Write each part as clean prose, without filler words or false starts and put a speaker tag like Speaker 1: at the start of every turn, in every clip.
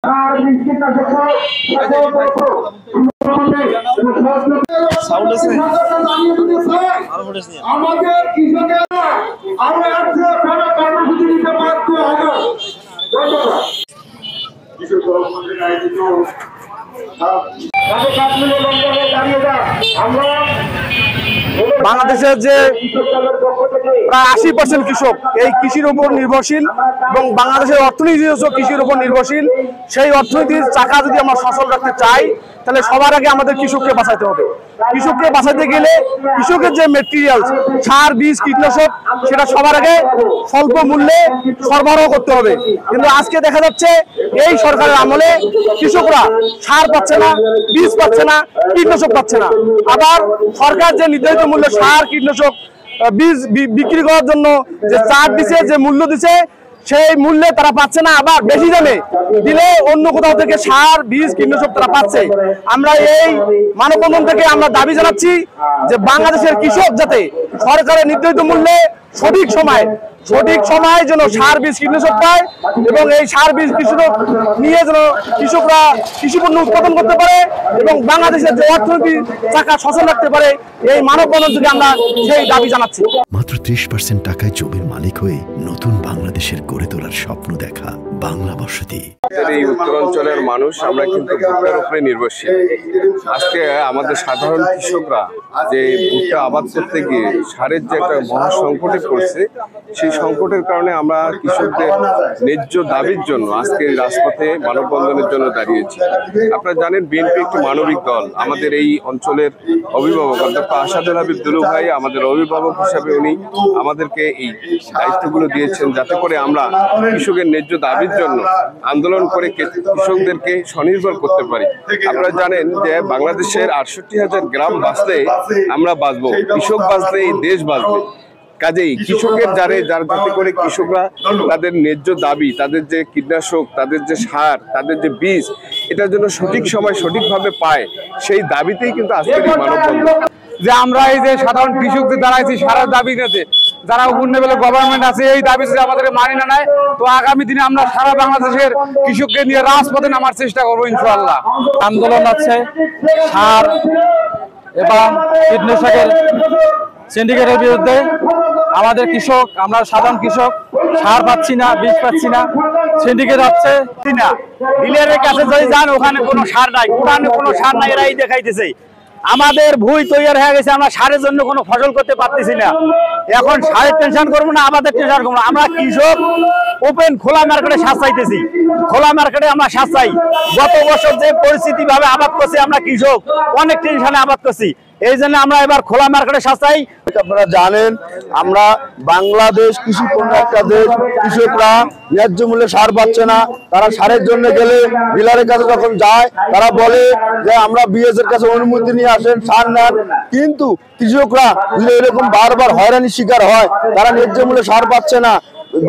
Speaker 1: আমাদের কৃষকেরা আরো একশো কর্মসূচি নিতে বাধ্য হবে।
Speaker 2: বাংলাদেশের যে প্রায় 80% কৃষক এই কৃষির উপর নির্ভরশীল এবং বাংলাদেশের অর্থনীতি কৃষির উপর নির্ভরশীল। সেই অর্থনীতির চাকা যদি আমরা সচল রাখতে চাই তাহলে সবার আগে আমাদের কৃষককে বাঁচাতে হবে। কৃষককে বাঁচাতে গেলে কৃষকের যে মেটেরিয়াল সার বীজ কীটনাশক সেটা সবার আগে স্বল্প মূল্যে সরবরাহ করতে হবে। কিন্তু আজকে দেখা যাচ্ছে এই সরকারের আমলে কৃষকরা সার পাচ্ছে না, বীজ পাচ্ছে না, কীটনাশক পাচ্ছে না। আবার সরকার যে নির্ধারিত মূল্য সার কীটনাশক বীজ বিক্রি করার জন্য যে চার্জ দিছে, যে মূল্য দিছে, সেই মূল্যে তারা পাচ্ছে না। আবার বেশি দামে দিলে অন্য কোথাও থেকে সার বীজ কীটনাশক তারা পাচ্ছে। আমরা এই মানববন্ধন থেকে আমরা দাবি জানাচ্ছি যে বাংলাদেশের কৃষক যাতে সরকারের নির্ধারিত মূল্যে সঠিক সময় যেন সার বীজ কীটনাশক পায় এবং এই সার বীজ কীটনাশক নিয়ে যেন কৃষকরা কৃষিপণ্য উৎপাদন করতে পারে এবং বাংলাদেশের যে অর্থনীতি চাকা সচল রাখতে পারে। এই মানববন্ধন থেকে আমরা সেই দাবি জানাচ্ছি।
Speaker 3: মাত্র 30% টাকায় জমির মালিক হয়ে নতুন বাংলাদেশের গড়ে তোলার স্বপ্ন দেখা বাংলা বসতি।
Speaker 4: এই উত্তরাঞ্চলের মানুষ আমরা কিন্তু ভুট্টার উপরে নির্ভরশীল। আজকে আমাদের সাধারণ কৃষকরা যে ভুট্টা আবাদ করতে গিয়ে সারের যে একটা মহা সংকটে পড়ছে, সেই সংকটের কারণে আমরা কৃষকদের ন্যায্য দাবির জন্য আজকে রাজপথে মানববন্ধনের জন্য দাঁড়িয়েছি। আপনারা জানেন বিএনপি একটি মানবিক দল। আমাদের এই অঞ্চলের অভিভাবক অধ্যক্ষ আসাদুল হাবিব দুলু ভাই আমাদের অভিভাবক হিসাবে উনি আমাদেরকে এই দায়িত্বগুলো দিয়েছেন যাতে করে আমরা কৃষকের ন্যায্য দাবির জন্য আন্দোলন করে কৃষকদেরকে স্বনির্ভর করতে পারি। আপনারা জানেন যে বাংলাদেশের 68,000 গ্রাম বাঁচলে আমরা বাঁচবো, কৃষক বাঁচলে এই দেশ বাঁচবে। কাজেই কৃষকের যাতে করে কৃষকরা তাদের ন্যায্য দাবি, তাদের যে কীটনাশক, তাদের যে সার, তাদের যে বীজ, এটার জন্য সঠিক সময় সঠিকভাবে পায়, সেই দাবিতেই কিন্তু আজকের এই মানববন্ধন।
Speaker 2: যে আমরা এই যে সাধারণ কৃষকদের দাঁড়াইছি সারের দাবি নিতে, যারা উপর লেভেলে গভর্নমেন্ট আছে এই দাবি যদি আমাদের মানি না নেয়, তো আগামী দিনে আমরা সারা বাংলাদেশের কৃষককে নিয়ে রাজপথে নামার চেষ্টা করবো ইনশাআল্লাহ। আন্দোলন আছে সার এবং কীটনাশকের সিন্ডিকেটের বিরুদ্ধে। আমাদের কৃষক, আমরা সাধারণ কৃষক, সার পাচ্ছি না, বীজ পাচ্ছি না, সিন্ডিকেট হচ্ছে না। ডিলারের কাছে যদি যান ওখানে কোনো সার নাই, ওখানে কোনো সার নাই, এরাই দেখাইতেছে। আমাদের ভুঁই তৈরি হয়ে গেছে, আমরা সারের জন্য কোনো ফসল করতে পারতেছি না। এখন সারের টেনশন করবো না, আমাদের টেনশন করবো না। আমরা কৃষক ওপেন খোলা মার্কেটে সার চাইতেছি, খোলা মার্কেটে আমরা সার চাই। গত বছর যে পরিস্থিতি ভাবে আবাদ করছি আমরা কৃষক, অনেক টেনশনে আবাদ করছি, এই জন্য আমরা এবার খোলা মার্কেটে সার চাই।
Speaker 5: আপনারা জানেন আমরা বাংলাদেশ কৃষি পণ্য একটা দেশ, কৃষকরা ন্যায্য মূল্যে সার পাচ্ছে না। তারা সারের জন্য গেলে ডিলারের কাছে যখন যায় তারা বলে যে আমরা বিএস এর কাছে অনুমতি নিয়ে আসেন, সার নেন। কিন্তু কৃষকরা এরকম বারবার হয়রানির শিকার হয়, তারা ন্যায্য মূল্যে সার পাচ্ছে না।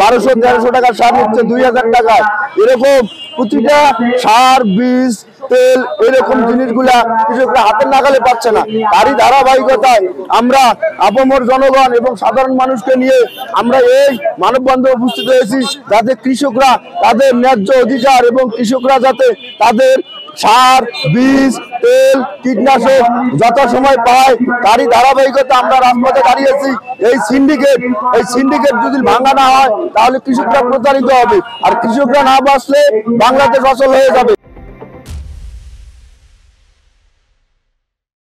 Speaker 5: 1200-1300 টাকার সার নিচ্ছে 2000 টাকায়। এরকম প্রতিটা সার বীজ তেল এরকম জিনিসগুলা কৃষকরা হাতের নাগালে পাচ্ছে না। তারই ধারাবাহিকতায় আমরা আপামর জনগণ এবং সাধারণ মানুষকে নিয়ে আমরা এই মানববন্ধনে উপস্থিত হয়েছি, যাতে কৃষকরা তাদের ন্যায্য অধিকার এবং কৃষকরা যাতে তাদের সার বীজ তেল কীটনাশক যথাসময় পায়, তারই ধারাবাহিকতা আমরা রাজপথে দাঁড়িয়েছি। এই সিন্ডিকেট যদি ভাঙা না হয় তাহলে কৃষকরা প্রতারিত হবে, আর কৃষকরা না বাঁচলে বাংলাদেশ অচল হয়ে যাবে।